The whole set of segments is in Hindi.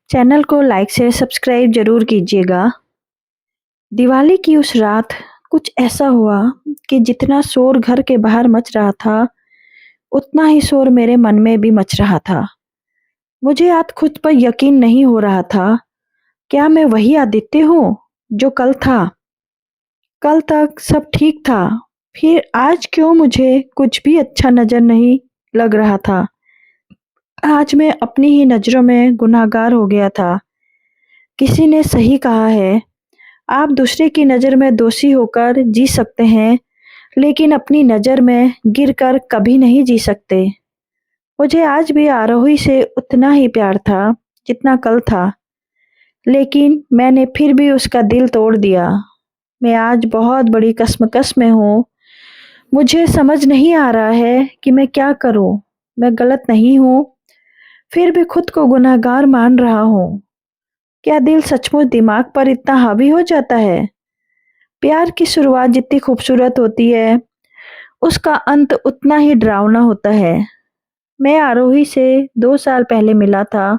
चैनल को लाइक से सब्सक्राइब ज़रूर कीजिएगा। दिवाली की उस रात कुछ ऐसा हुआ कि जितना शोर घर के बाहर मच रहा था, उतना ही शोर मेरे मन में भी मच रहा था। मुझे आज खुद पर यकीन नहीं हो रहा था, क्या मैं वही आदित्य हूँ जो कल था? कल तक सब ठीक था, फिर आज क्यों मुझे कुछ भी अच्छा नज़र नहीं लग रहा था? आज मैं अपनी ही नज़रों में गुनहगार हो गया था। किसी ने सही कहा है, आप दूसरे की नज़र में दोषी होकर जी सकते हैं, लेकिन अपनी नज़र में गिरकर कभी नहीं जी सकते। मुझे आज भी आरोही से उतना ही प्यार था, जितना कल था, लेकिन मैंने फिर भी उसका दिल तोड़ दिया। मैं आज बहुत बड़ी कश्मकश में हूँ। मुझे समझ नहीं आ रहा है कि मैं क्या करूँ। मैं गलत नहीं हूँ, फिर भी खुद को गुनहगार मान रहा हूँ। क्या दिल सचमुच दिमाग पर इतना हावी हो जाता है? प्यार की शुरुआत जितनी खूबसूरत होती है, उसका अंत उतना ही डरावना होता है। मैं आरोही से 2 साल पहले मिला था।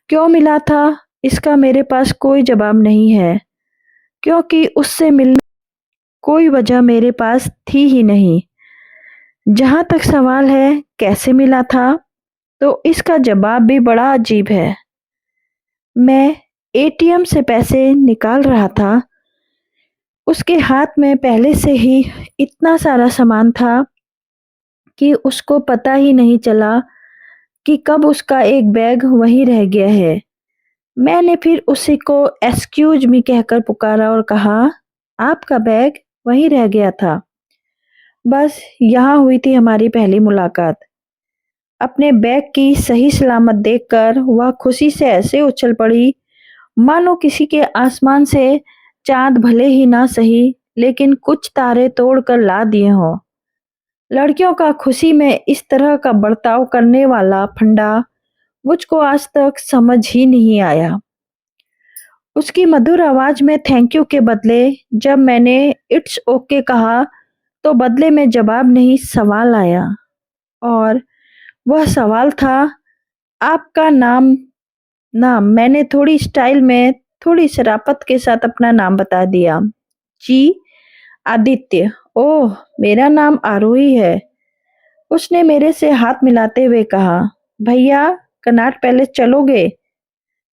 क्यों मिला था, इसका मेरे पास कोई जवाब नहीं है, क्योंकि उससे मिलने कोई वजह मेरे पास थी ही नहीं। जहाँ तक सवाल है कैसे मिला था, तो इसका जवाब भी बड़ा अजीब है। मैं एटीएम से पैसे निकाल रहा था। उसके हाथ में पहले से ही इतना सारा सामान था कि उसको पता ही नहीं चला कि कब उसका एक बैग वहीं रह गया है। मैंने फिर उसी को एक्सक्यूज मी कहकर पुकारा और कहा, आपका बैग वहीं रह गया था। बस यहाँ हुई थी हमारी पहली मुलाकात। अपने बैग की सही सलामत देखकर वह खुशी से ऐसे उछल पड़ी, मानो किसी के आसमान से चाँद भले ही ना सही, लेकिन कुछ तारे तोड़ कर ला दिए हों। लड़कियों का खुशी में इस तरह का बर्ताव करने वाला फंडा मुझको आज तक समझ ही नहीं आया। उसकी मधुर आवाज में थैंक यू के बदले जब मैंने इट्स ओके कहा, तो बदले में जवाब नहीं सवाल आया। और वह सवाल था, आपका नाम? नाम मैंने थोड़ी स्टाइल में, थोड़ी शराफत के साथ अपना नाम बता दिया। जी, आदित्य। ओह, मेरा नाम आरोही है। उसने मेरे से हाथ मिलाते हुए कहा, भैया कनॉट पैलेस चलोगे?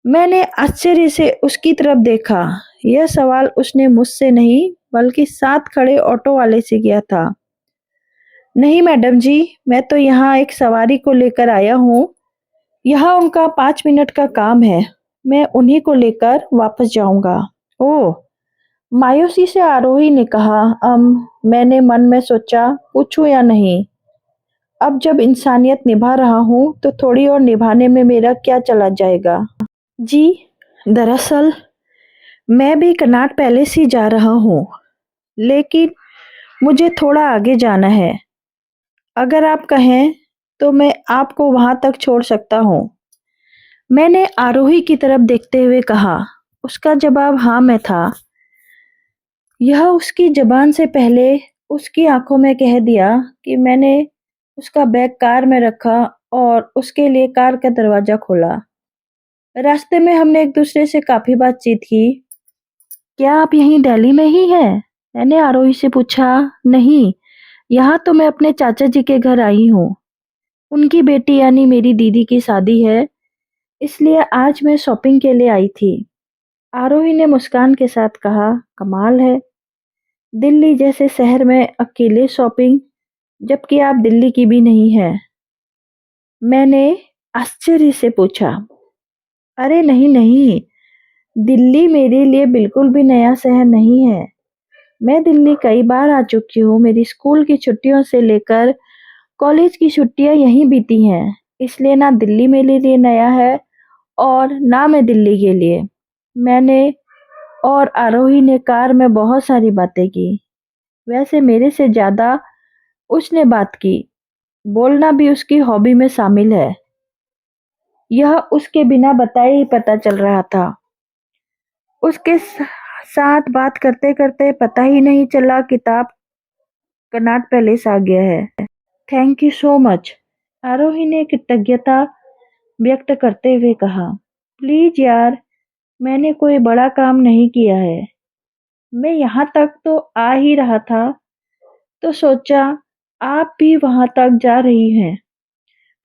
मैंने आश्चर्य से उसकी तरफ देखा। यह सवाल उसने मुझसे नहीं, बल्कि साथ खड़े ऑटो वाले से किया था। नहीं मैडम जी, मैं तो यहाँ एक सवारी को लेकर आया हूँ। यहाँ उनका 5 मिनट का काम है। मैं उन्हीं को लेकर वापस जाऊंगा। ओह, मायूसी से आरोही ने कहा। मैंने मन में सोचा, पूछूं या नहीं। अब जब इंसानियत निभा रहा हूँ, तो थोड़ी और निभाने में मेरा क्या चला जाएगा। जी, दरअसल मैं भी कनॉट पैलेस ही जा रहा हूँ, लेकिन मुझे थोड़ा आगे जाना है। अगर आप कहें तो मैं आपको वहां तक छोड़ सकता हूँ। मैंने आरोही की तरफ देखते हुए कहा। उसका जवाब हाँ में था। यह उसकी जबान से पहले उसकी आंखों में कह दिया कि मैंने उसका बैग कार में रखा और उसके लिए कार का दरवाजा खोला। रास्ते में हमने एक दूसरे से काफी बातचीत की। क्या आप यहीं दिल्ली में ही हैं? मैंने आरोही से पूछा। नहीं, यहाँ तो मैं अपने चाचा जी के घर आई हूँ। उनकी बेटी यानी मेरी दीदी की शादी है, इसलिए आज मैं शॉपिंग के लिए आई थी। आरोही ने मुस्कान के साथ कहा, कमाल है, दिल्ली जैसे शहर में अकेले शॉपिंग, जबकि आप दिल्ली की भी नहीं है। मैंने आश्चर्य से पूछा। अरे नहीं नहीं, दिल्ली मेरे लिए बिल्कुल भी नया शहर नहीं है। मैं दिल्ली कई बार आ चुकी हूँ। मेरी स्कूल की छुट्टियों से लेकर कॉलेज की छुट्टियां यहीं बीती हैं, इसलिए ना दिल्ली मेरे लिए नया है और ना मैं दिल्ली के लिए। मैंने और आरोही ने कार में बहुत सारी बातें की। वैसे मेरे से ज्यादा उसने बात की। बोलना भी उसकी हॉबी में शामिल है। यह उसके बिना बताए ही पता चल रहा था। उसके साथ बात करते करते पता ही नहीं चला किताब कनॉट पैलेस आ गया है। थैंक यू सो मच, आरोही ने कृतज्ञता व्यक्त करते हुए कहा। प्लीज यार, मैंने कोई बड़ा काम नहीं किया है। मैं यहाँ तक तो आ ही रहा था, तो सोचा आप भी वहाँ तक जा रही हैं,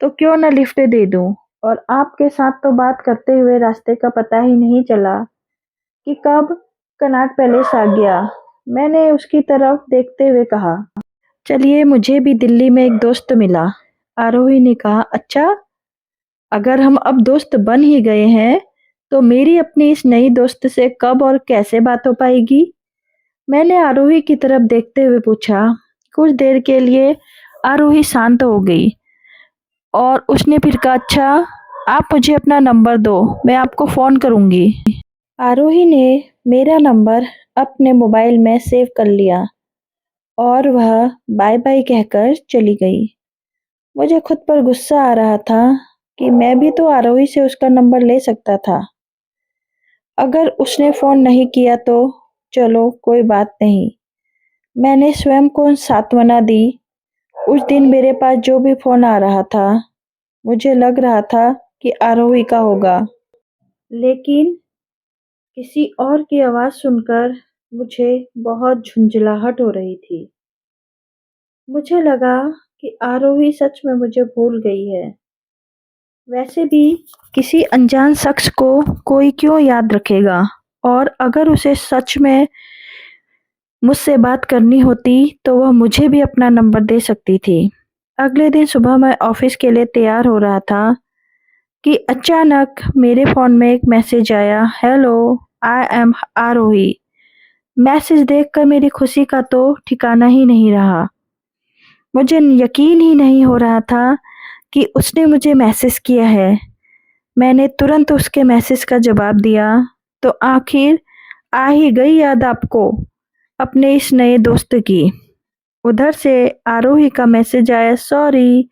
तो क्यों ना लिफ्ट दे दूँ। और आपके साथ तो बात करते हुए रास्ते का पता ही नहीं चला कि कब कनॉट पैलेस आ गया। मैंने उसकी तरफ देखते हुए कहा, चलिए मुझे भी दिल्ली में एक दोस्त मिला। आरोही ने कहा, अच्छा, अगर हम अब दोस्त बन ही गए हैं, तो मेरी अपनी इस नई दोस्त से कब और कैसे बात हो पाएगी? मैंने आरोही की तरफ देखते हुए पूछा। कुछ देर के लिए आरोही शांत हो गई और उसने फिर कहा, अच्छा, आप मुझे अपना नंबर दो, मैं आपको फ़ोन करूंगी। आरोही ने मेरा नंबर अपने मोबाइल में सेव कर लिया और वह बाय बाय कहकर चली गई। मुझे खुद पर गुस्सा आ रहा था कि मैं भी तो आरोही से उसका नंबर ले सकता था। अगर उसने फ़ोन नहीं किया तो चलो कोई बात नहीं। मैंने स्वयं को सांत्वना दी। उस दिन मेरे पास जो भी फ़ोन आ रहा था, मुझे लग रहा था कि आरोही का होगा। लेकिन किसी और की आवाज़ सुनकर मुझे बहुत झुंझलाहट हो रही थी। मुझे लगा कि आरोही सच में मुझे भूल गई है। वैसे भी किसी अनजान शख्स को कोई क्यों याद रखेगा, और अगर उसे सच में मुझसे बात करनी होती तो वह मुझे भी अपना नंबर दे सकती थी। अगले दिन सुबह मैं ऑफिस के लिए तैयार हो रहा था कि अचानक मेरे फ़ोन में एक मैसेज आया, hello, I am Aarohi. Message देखकर मेरी खुशी का तो ठिकाना ही नहीं रहा। मुझे यकीन ही नहीं हो रहा था कि उसने मुझे मैसेज किया है। मैंने तुरंत उसके मैसेज का जवाब दिया, तो आखिर आ ही गई याद आपको अपने इस नए दोस्त की। उधर से आरोही का मैसेज आया, सॉरी,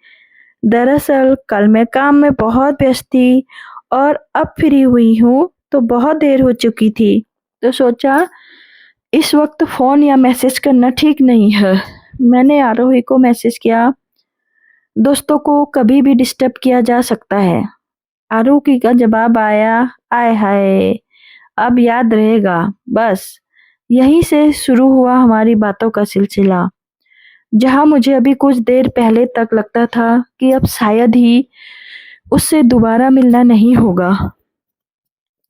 दरअसल कल मैं काम में बहुत व्यस्त थी और अब फ्री हुई हूँ तो बहुत देर हो चुकी थी, तो सोचा इस वक्त फ़ोन या मैसेज करना ठीक नहीं है। मैंने आरोही को मैसेज किया, दोस्तों को कभी भी डिस्टर्ब किया जा सकता है। आरोही का जवाब आया, आय हाय, अब याद रहेगा। बस यहीं से शुरू हुआ हमारी बातों का सिलसिला, जहाँ मुझे अभी कुछ देर पहले तक लगता था कि अब शायद ही उससे दोबारा मिलना नहीं होगा।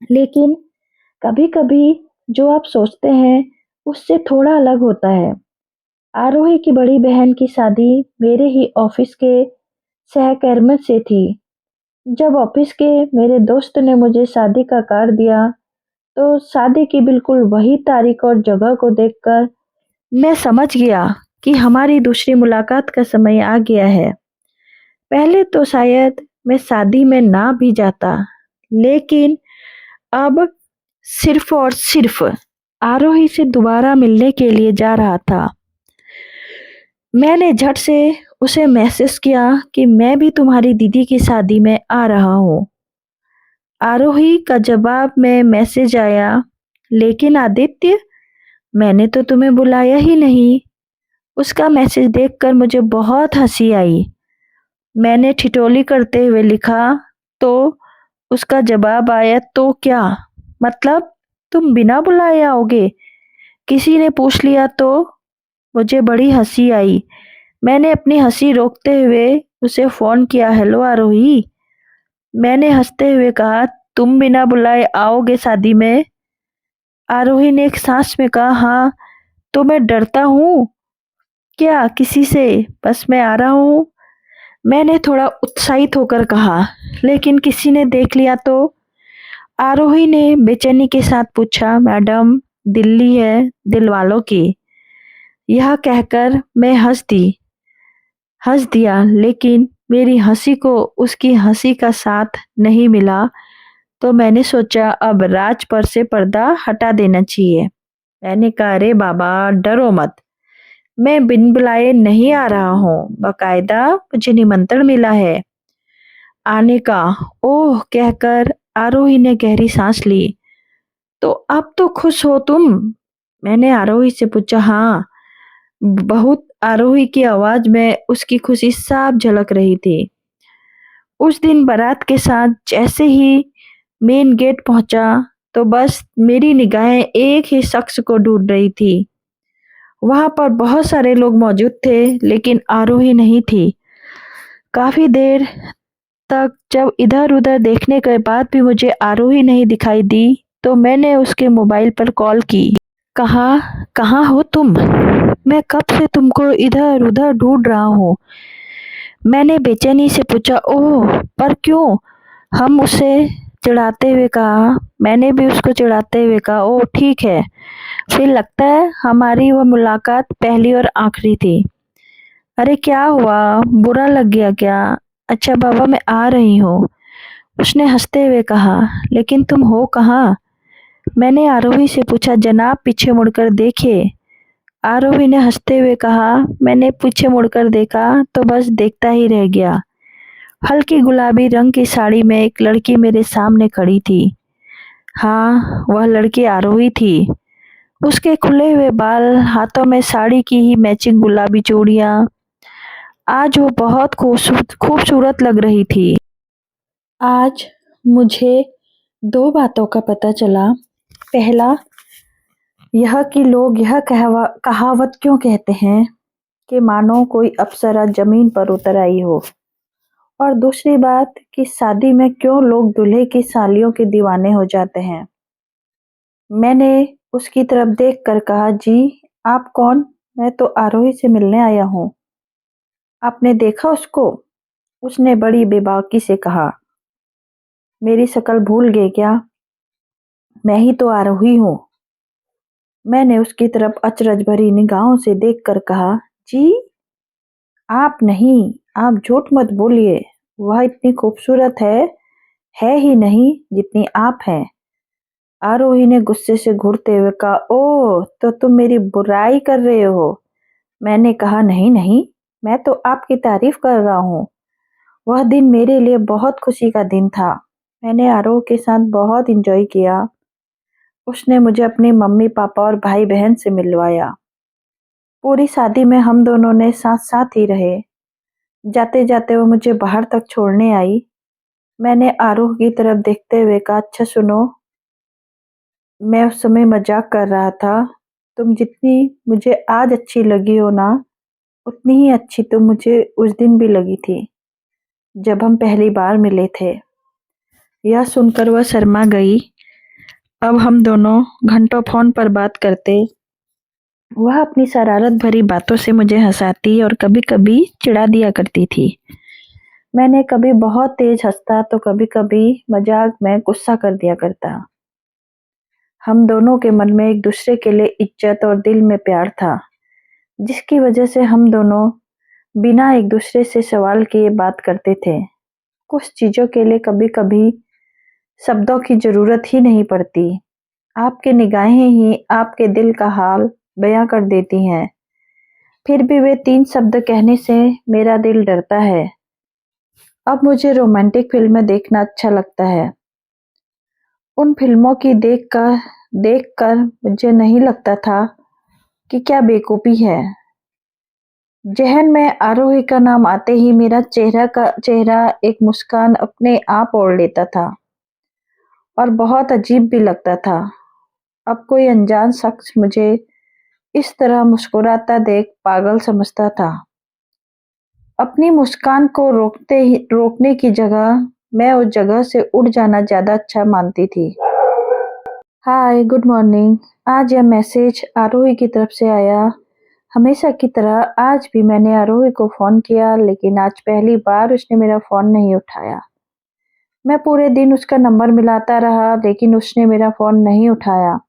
लेकिन कभी-कभी जो आप सोचते हैं उससे थोड़ा अलग होता है। आरोही की बड़ी बहन की शादी मेरे ही ऑफिस के सहकर्मी से थी। जब ऑफिस के मेरे दोस्त ने मुझे शादी का कार्ड दिया, तो शादी की बिल्कुल वही तारीख और जगह को देखकर मैं समझ गया कि हमारी दूसरी मुलाकात का समय आ गया है। पहले तो शायद मैं शादी में ना भी जाता, लेकिन अब सिर्फ और सिर्फ आरोही से दोबारा मिलने के लिए जा रहा था। मैंने झट से उसे मैसेज किया कि मैं भी तुम्हारी दीदी की शादी में आ रहा हूँ। आरोही का जवाब में मैसेज आया, लेकिन आदित्य, मैंने तो तुम्हें बुलाया ही नहीं। उसका मैसेज देखकर मुझे बहुत हंसी आई। मैंने ठिठोली करते हुए लिखा, तो उसका जवाब आया, तो क्या मतलब, तुम बिना बुलाए आओगे? किसी ने पूछ लिया तो? मुझे बड़ी हंसी आई। मैंने अपनी हंसी रोकते हुए उसे फ़ोन किया, हेलो आरोही। मैंने हंसते हुए कहा, तुम बिना बुलाए आओगे शादी में? आरोही ने एक सांस में कहा, हाँ, तो मैं डरता हूँ क्या किसी से? बस मैं आ रहा हूँ। मैंने थोड़ा उत्साहित होकर कहा, लेकिन किसी ने देख लिया तो? आरोही ने बेचैनी के साथ पूछा, मैडम, दिल्ली है दिलवालों की। यह कहकर मैं हंस दिया, लेकिन मेरी हंसी को उसकी हंसी का साथ नहीं मिला, तो मैंने सोचा अब राज पर से पर्दा हटा देना चाहिए। मैंने कहा, अरे बाबा, डरो मत, मैं बिन बुलाए नहीं आ रहा हूँ, बाकायदा मुझे निमंत्रण मिला है आने का। ओह कहकर आरोही ने गहरी सांस ली, तो अब तो खुश हो तुम? मैंने आरोही से पूछा, हाँ, बहुत। आरोही की आवाज में उसकी खुशी साफ झलक रही थी। उस दिन बारात के साथ जैसे ही मेन गेट पहुंचा तो बस मेरी निगाहें एक ही शख्स को ढूंढ रही थी। वहां पर बहुत सारे लोग मौजूद थे लेकिन आरोही नहीं थी। काफी देर तक जब इधर-उधर देखने के बाद भी मुझे आरोही नहीं दिखाई दी तो मैंने उसके मोबाइल पर कॉल की। कहा, कहाँ हो तुम? मैं कब से तुमको इधर-उधर ढूंढ रहा हूँ। मैंने बेचैनी से पूछा। ओह, पर क्यों? हम उसे चिढ़ाते हुए कहा। मैंने भी उसको चिढ़ाते हुए कहा, ओह ठीक है, फिर लगता है हमारी वह मुलाकात पहली और आखिरी थी। अरे क्या हुआ, बुरा लग गया क्या? अच्छा बाबा, मैं आ रही हूँ, उसने हंसते हुए कहा। लेकिन तुम हो कहाँ? मैंने आरोही से पूछा। जनाब पीछे मुड़कर देखिए, आरोही ने हंसते हुए कहा। मैंने पीछे मुड़कर देखा तो बस देखता ही रह गया। हल्की गुलाबी रंग की साड़ी में एक लड़की मेरे सामने खड़ी थी। हाँ, वह लड़की आरोही थी। उसके खुले हुए बाल, हाथों में साड़ी की ही मैचिंग गुलाबी चूड़ियां। आज वो बहुत खूबसूरत लग रही थी। आज मुझे दो बातों का पता चला। पहला, यह कि लोग यह कहावत क्यों कहते हैं कि मानो कोई अप्सरा जमीन पर उतर आई हो। और दूसरी बात कि शादी में क्यों लोग दूल्हे की सालियों के दीवाने हो जाते हैं। मैंने उसकी तरफ देखकर कहा, जी आप कौन? मैं तो आरोही से मिलने आया हूँ। आपने देखा उसको? उसने बड़ी बेबाकी से कहा। मेरी शक्ल भूल गए क्या? मैं ही तो आरोही हूँ। मैंने उसकी तरफ अचरज भरी निगाहों से देखकर कहा, जी आप नहीं, आप झूठ मत बोलिए। वह इतनी खूबसूरत है ही नहीं जितनी आप हैं। आरोही ने गुस्से से घूरते हुए कहा, ओह तो तुम मेरी बुराई कर रहे हो। मैंने कहा, नहीं नहीं, मैं तो आपकी तारीफ कर रहा हूँ। वह दिन मेरे लिए बहुत खुशी का दिन था। मैंने आरोह के साथ बहुत एंजॉय किया। उसने मुझे अपने मम्मी पापा और भाई बहन से मिलवाया। पूरी शादी में हम दोनों ने साथ साथ ही रहे। जाते जाते वो मुझे बाहर तक छोड़ने आई। मैंने आरोह की तरफ देखते हुए कहा, अच्छा सुनो, मैं उस समय मजाक कर रहा था। तुम जितनी मुझे आज अच्छी लगी हो ना, उतनी ही अच्छी तुम मुझे उस दिन भी लगी थी जब हम पहली बार मिले थे। यह सुनकर वह शर्मा गई। अब हम दोनों घंटों फोन पर बात करते। वह अपनी शरारत भरी बातों से मुझे हंसाती और कभी-कभी चिढ़ा दिया करती थी। मैंने कभी बहुत तेज हंसता तो कभी-कभी मजाक में गुस्सा कर दिया करता। हम दोनों के मन में एक दूसरे के लिए इज्जत और दिल में प्यार था, जिसकी वजह से हम दोनों बिना एक दूसरे से सवाल किए बात करते थे। कुछ चीजों के लिए कभी-कभी शब्दों की जरूरत ही नहीं पड़ती। आपकी निगाहें ही आपके दिल का हाल बयां कर देती हैं। फिर भी वे 3 शब्द कहने से मेरा दिल डरता है। अब मुझे रोमांटिक फिल्में देखना अच्छा लगता है। उन फिल्मों की देखकर मुझे नहीं लगता था कि क्या बेवकूफ़ी है। ज़हन में आरोही का नाम आते ही मेरा चेहरा एक मुस्कान अपने आप ओढ़ लेता था और बहुत अजीब भी लगता था। अब कोई अनजान शख्स मुझे इस तरह मुस्कुराता देख पागल समझता था। अपनी मुस्कान को रोकने की जगह मैं उस जगह से उड़ जाना ज़्यादा अच्छा मानती थी। हाय, गुड मॉर्निंग। आज यह मैसेज आरोही की तरफ से आया। हमेशा की तरह आज भी मैंने आरोही को फ़ोन किया, लेकिन आज पहली बार उसने मेरा फ़ोन नहीं उठाया। मैं पूरे दिन उसका नंबर मिलाता रहा, लेकिन उसने मेरा फ़ोन नहीं उठाया।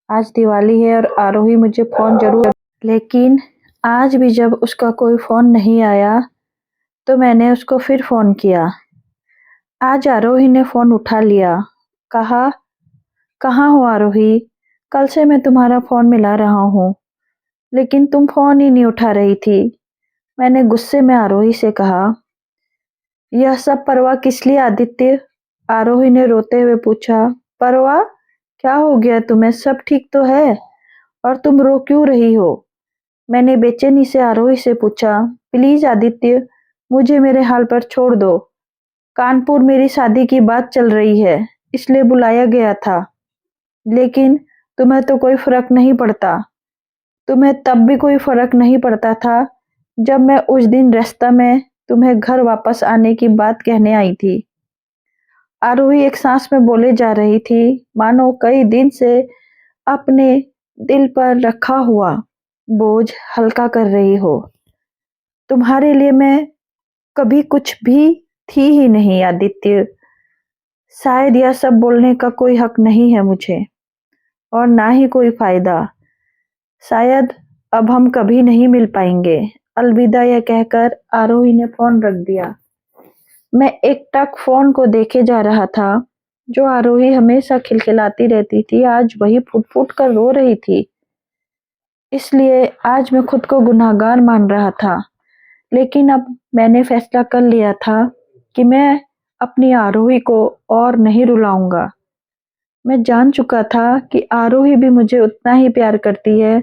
आज दिवाली है और आरोही मुझे फ़ोन ज़रूर, लेकिन आज भी जब उसका कोई फ़ोन नहीं आया, तो मैंने उसको फिर फ़ोन किया। आज आरोही ने फ़ोन उठा लिया। कहा, कहाँ हो आरोही? कल से मैं तुम्हारा फ़ोन मिला रहा हूँ, लेकिन तुम फ़ोन ही नहीं उठा रही थी। मैंने गुस्से में आरोही से कहा। यह सब परवाह किस लिए आदित्य? आरोही ने रोते हुए पूछा। परवाह? क्या हो गया तुम्हें? सब ठीक तो है और तुम रो क्यों रही हो? मैंने बेचैनी से आरोही से पूछा। प्लीज आदित्य, मुझे मेरे हाल पर छोड़ दो। कानपुर मेरी शादी की बात चल रही है। इसलिए बुलाया गया था। लेकिन तुम्हें तो कोई फ़र्क नहीं पड़ता। तुम्हें तब भी कोई फ़र्क नहीं पड़ता था जब मैं उस दिन रास्ता में तुम्हें घर वापस आने की बात कहने आई थी। आरोही एक सांस में बोले जा रही थी, मानो कई दिन से अपने दिल पर रखा हुआ बोझ हल्का कर रही हो। तुम्हारे लिए मैं कभी कुछ भी थी ही नहीं आदित्य। शायद यह सब बोलने का कोई हक नहीं है मुझे, और ना ही कोई फायदा। शायद अब हम कभी नहीं मिल पाएंगे। अलविदा यह कहकर आरोही ने फोन रख दिया। मैं एकटक फोन को देखे जा रहा था। जो आरोही हमेशा खिलखिलाती रहती थी, आज वही फुट फुट कर रो रही थी। इसलिए आज मैं खुद को गुनहगार मान रहा था। लेकिन अब मैंने फैसला कर लिया था कि मैं अपनी आरोही को और नहीं रुलाऊंगा। मैं जान चुका था कि आरोही भी मुझे उतना ही प्यार करती है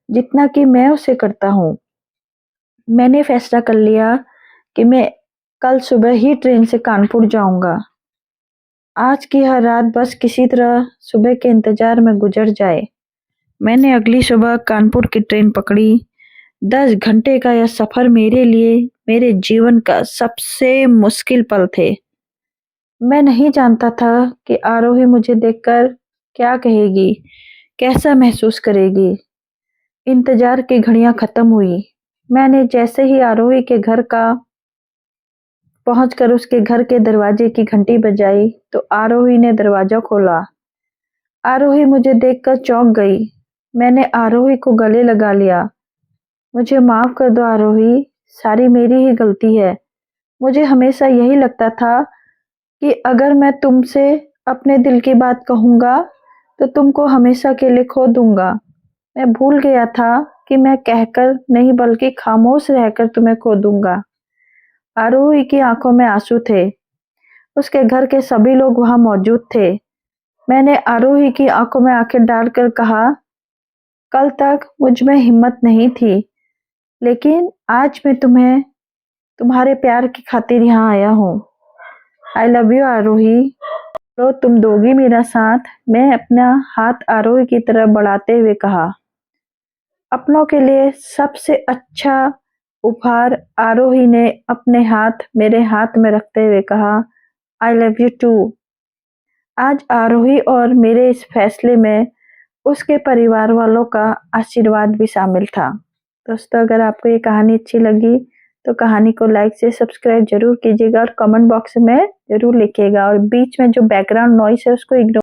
जितना कि मैं उसे करता हूँ। मैंने फैसला कर लिया कि मैं कल सुबह ही ट्रेन से कानपुर जाऊंगा। आज की हर रात बस किसी तरह सुबह के इंतजार में गुजर जाए। मैंने अगली सुबह कानपुर की ट्रेन पकड़ी। 10 घंटे का यह सफर मेरे लिए मेरे जीवन का सबसे मुश्किल पल थे। मैं नहीं जानता था कि आरोही मुझे देखकर क्या कहेगी, कैसा महसूस करेगी। इंतजार की घड़ियां खत्म हुई। मैंने जैसे ही आरोही के घर का पहुंचकर उसके घर के दरवाजे की घंटी बजाई तो आरोही ने दरवाजा खोला। आरोही मुझे देखकर चौंक गई। मैंने आरोही को गले लगा लिया। मुझे माफ कर दो आरोही, सारी मेरी ही गलती है। मुझे हमेशा यही लगता था कि अगर मैं तुमसे अपने दिल की बात कहूंगा तो तुमको हमेशा के लिए खो दूंगा। मैं भूल गया था कि मैं कहकर नहीं बल्कि खामोश रहकर तुम्हें खो दूंगा। आरोही की आंखों में आंसू थे। उसके घर के सभी लोग वहां मौजूद थे। मैंने आरोही की आंखों में आंखें डालकर कहा, कल तक मुझ में हिम्मत नहीं थी, लेकिन आज मैं तुम्हें तुम्हारे प्यार की खातिर यहाँ आया हूँ। आई लव यू आरोही। तो तुम दोगी मेरा साथ? मैं अपना हाथ आरोही की तरफ बढ़ाते हुए कहा। अपनों के लिए सबसे अच्छा उपहार आरोही ने अपने हाथ मेरे हाथ में रखते हुए कहा, आई लव यू टू। आज आरोही और मेरे इस फैसले में उसके परिवार वालों का आशीर्वाद भी शामिल था। दोस्तों, अगर आपको ये कहानी अच्छी लगी तो कहानी को लाइक से सब्सक्राइब जरूर कीजिएगा और कमेंट बॉक्स में जरूर लिखिएगा, और बीच में जो बैकग्राउंड नॉइस है उसको इग्नोर